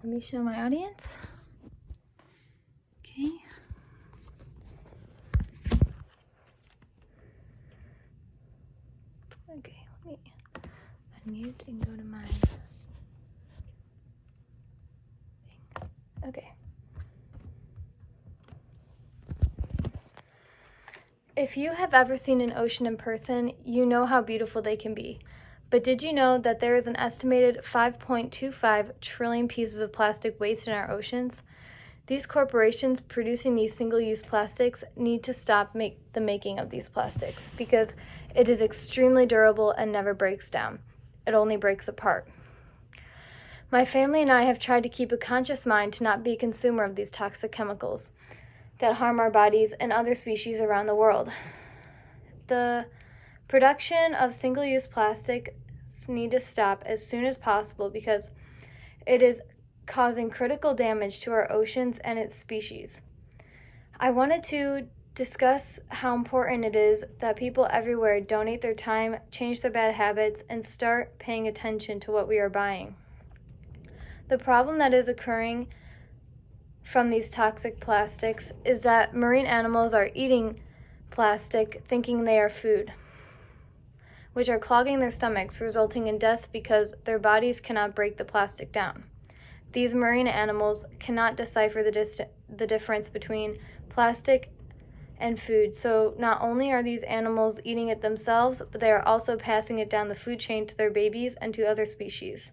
Let me show my audience. Okay. Okay, let me unmute and go to my thing. Okay. If you have ever seen an ocean in person, you know how beautiful they can be. But did you know that there is an estimated 5.25 trillion pieces of plastic waste in our oceans? These corporations producing these single-use plastics need to stop the making of these plastics because it is extremely durable and never breaks down. It only breaks apart. My family and I have tried to keep a conscious mind to not be a consumer of these toxic chemicals that harm our bodies and other species around the world. The production of single-use plastics need to stop as soon as possible because it is causing critical damage to our oceans and its species. I wanted to discuss how important it is that people everywhere donate their time, change their bad habits, and start paying attention to what we are buying. The problem that is occurring from these toxic plastics is that marine animals are eating plastic thinking they are food, which are clogging their stomachs, resulting in death because their bodies cannot break the plastic down. These marine animals cannot decipher the difference between plastic and food, so not only are these animals eating it themselves, but they are also passing it down the food chain to their babies and to other species.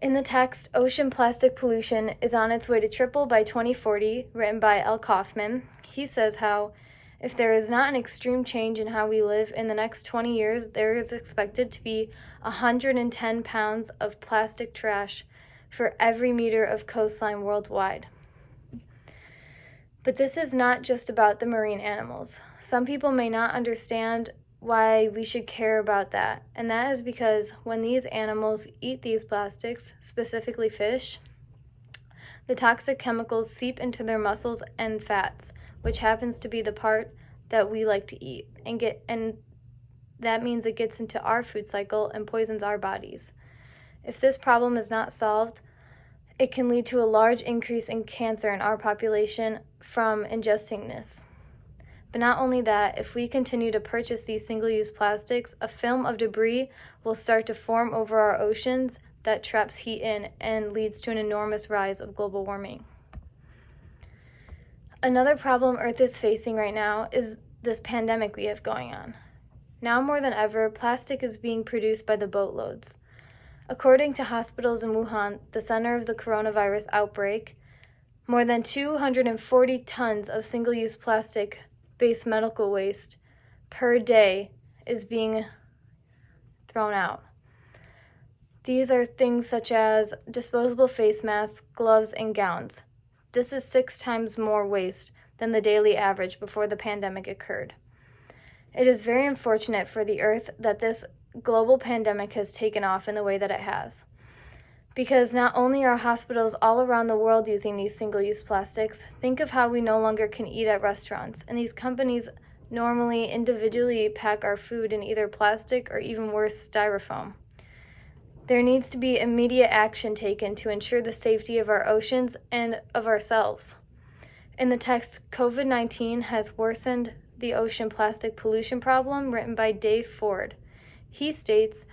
In the text, Ocean Plastic Pollution is on its way to triple by 2040, written by L. Kaufman. He says how, if there is not an extreme change in how we live in the next 20 years, there is expected to be 110 pounds of plastic trash for every meter of coastline worldwide. But this is not just about the marine animals. Some people may not understand why we should care about that, and that is because when these animals eat these plastics, specifically fish, the toxic chemicals seep into their muscles and fats, which happens to be the part that we like to eat, and that means it gets into our food cycle and poisons our bodies. If this problem is not solved, it can lead to a large increase in cancer in our population from ingesting this. But not only that, if we continue to purchase these single-use plastics, a film of debris will start to form over our oceans that traps heat in and leads to an enormous rise of global warming. Another problem Earth is facing right now is this pandemic we have going on. Now more than ever, plastic is being produced by the boatloads. According to hospitals in Wuhan, the center of the coronavirus outbreak, more than 240 tons of single-use plastic-based medical waste per day is being thrown out. These are things such as disposable face masks, gloves, and gowns. This is 6 times more waste than the daily average before the pandemic occurred. It is very unfortunate for the Earth that this global pandemic has taken off in the way that it has. Because not only are hospitals all around the world using these single-use plastics, think of how we no longer can eat at restaurants, and these companies normally individually pack our food in either plastic or even worse, styrofoam. There needs to be immediate action taken to ensure the safety of our oceans and of ourselves. In the text, COVID-19 has worsened the ocean plastic pollution problem, written by Dave Ford. He states,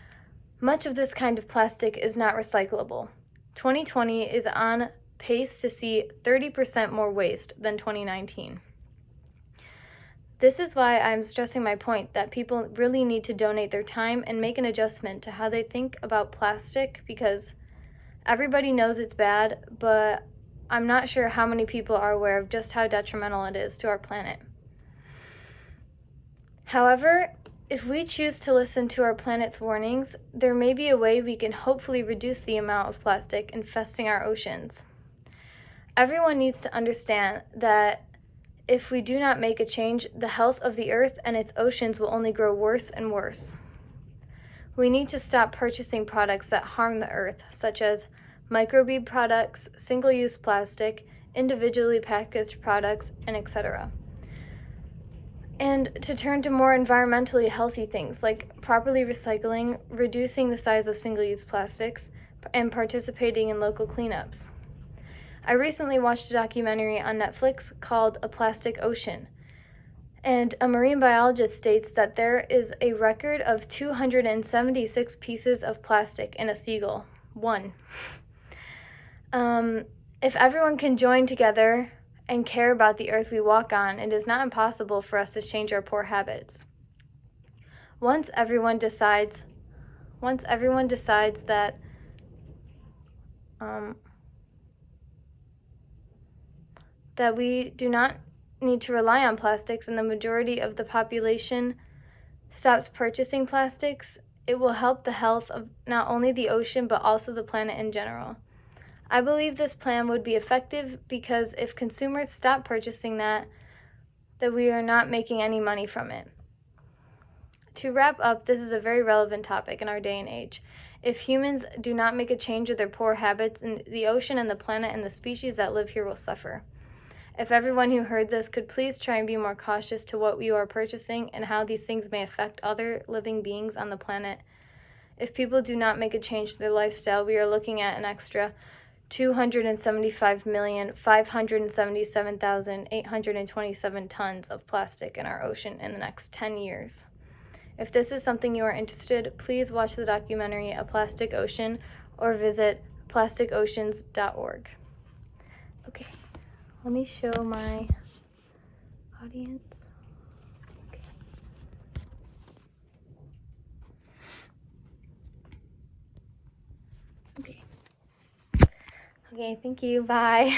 much of this kind of plastic is not recyclable. 2020 is on pace to see 30% more waste than 2019. This is why I'm stressing my point that people really need to donate their time and make an adjustment to how they think about plastic, because everybody knows it's bad, but I'm not sure how many people are aware of just how detrimental it is to our planet. However, if we choose to listen to our planet's warnings, there may be a way we can hopefully reduce the amount of plastic infesting our oceans. Everyone needs to understand that if we do not make a change, the health of the Earth and its oceans will only grow worse and worse. We need to stop purchasing products that harm the Earth, such as microbead products, single-use plastic, individually packaged products, and etc. And to turn to more environmentally healthy things like properly recycling, reducing the size of single-use plastics, and participating in local cleanups. I recently watched a documentary on Netflix called A Plastic Ocean, and a marine biologist states that there is a record of 276 pieces of plastic in a seagull. One. If everyone can join together and care about the earth we walk on, it is not impossible for us to change our poor habits. Once everyone decides that that we do not need to rely on plastics and the majority of the population stops purchasing plastics, it will help the health of not only the ocean but also the planet in general. I believe this plan would be effective because if consumers stop purchasing that we are not making any money from it. To wrap up, this is a very relevant topic in our day and age. If humans do not make a change of their poor habits, the ocean and the planet and the species that live here will suffer. If everyone who heard this could please try and be more cautious to what you are purchasing and how these things may affect other living beings on the planet. If people do not make a change to their lifestyle, we are looking at an extra 275,577,827 tons of plastic in our ocean in the next 10 years. If this is something you are interested, please watch the documentary A Plastic Ocean or visit plasticoceans.org. Okay, let me show my audience. Okay, thank you. Bye.